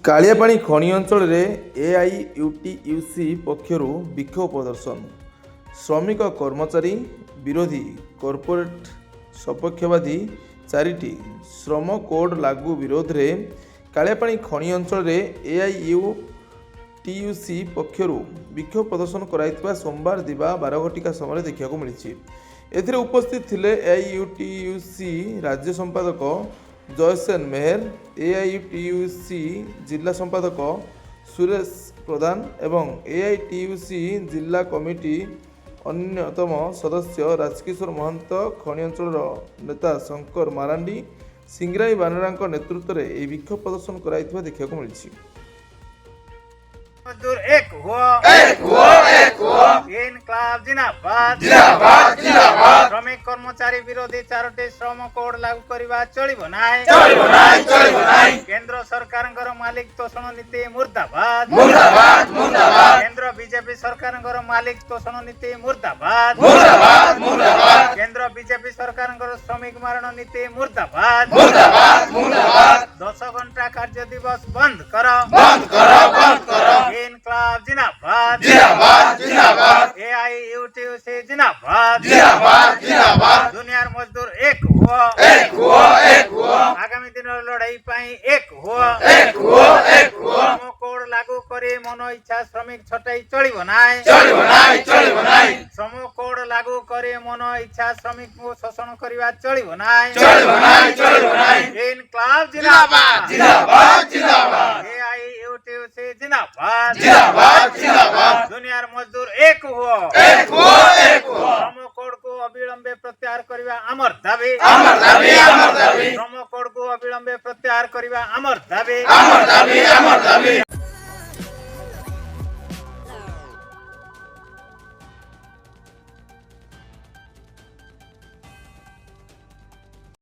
कालियापाणी खଣି ଅଞ୍ଚଳରେ ଏଆଇୟୁଟିୟୁସି ପକ୍ଷରୁ ବିକ୍ଷୋଭ ପ୍ରଦର୍ଶନ। ଶ୍ରମିକ କର୍ମଚାରୀ ବିରୋଧୀ କର୍ପୋରେଟ ସପକ୍ଷବାଦୀ ଚାରିଟି ଶ୍ରମ କୋଡ୍ ଲାଗୁ ବିରୋଧରେ କାଳିଆପାଣି ଖଣି ଅଞ୍ଚଳରେ ଏଆଇୟୁଟିୟୁସି ପକ୍ଷରୁ ବିକ୍ଷୋଭ ପ୍ରଦର୍ଶନ କରାଯାଇଥିବା ସୋମବାର ଦିବା 12 ଘଟିକା ସମୟରେ ଦେଖିବାକୁ ମିଳିଛି। ଏଥିରେ ଉପସ୍ଥିତ ଥିଲେ ଏଆଇୟୁଟିୟୁସି ରାଜ୍ୟ ସମ୍ପାଦକ ଜୟସେନ ମେହେର, ଏଆଇୟୁଟିୟୁସି ଜିଲ୍ଲା ସମ୍ପାଦକ ସୁରେଶ ପ୍ରଧାନ ଏବଂ ଏଆଇଟିୟୁସି ଜିଲ୍ଲା କମିଟି ଅନ୍ୟତମ ସଦସ୍ୟ ରାଜକିଶୋର ମହନ୍ତ, ଖଣି ଅଞ୍ଚଳର ନେତା ଶଙ୍କର ମାରାଣ୍ଡି, ସିଙ୍ଗରାଇ ବାନେରାଙ୍କ ନେତୃତ୍ୱରେ ଏହି ବିକ୍ଷୋଭ ପ୍ରଦର୍ଶନ କରାଯାଇଥିବା ଦେଖିବାକୁ ମିଳିଛି। मजदूर एक हुआ इनकलाब जिंदाबाद जिंदाबाद जिंदाबाद। श्रमिक कर्मचारी विरोधी चारोटी श्रम कोड लागू करबा चलिबो नाही केंद्र सरकार मालिक तोषण नीति मुर्दाबाद मुर्दाबाद मुर्दाबाद। केंद्र बीजेपी सरकार मालिक तोषण नीति मुर्दाबाद मुर्दाबाद मुर्दाबाद। केंद्र बीजेपी सरकार श्रमिक मारण नीति मुर्दाबाद मुर्दाबाद मुर्दाबाद। 10 घंटा कार्य दिवस बंद करो बंद करो बंद करो। इनकलाब जिंदाबाद जिंदाबाद जिंदाबाद। एआईयूटीयूसी जिंदाबाद जिंदाबाद जिंदाबाद। दुनियार मजदूर एक हुआ आगामी दिन लड़ाई पाई एक हुआ श्रम कोड लागू करे मन इच्छा श्रमिक छटाई चलिबो नाही श्रम कोड लागू करे मन इच्छा श्रमिक को शोषण करबा चलिबो नाही इनकलाब जिंदाबाद जिंदाबाद जिंदाबाद। एआईयूटीयूसी जिंदाबाद जिंदाबाद जिंदाबाद। दुनियार मजदूर एक हुआ श्रम कोड को अविलंबे प्रत्याहार करबा अमर दाबी श्रम कोड को अविलंबे प्रत्याहार करबा अमर दाबी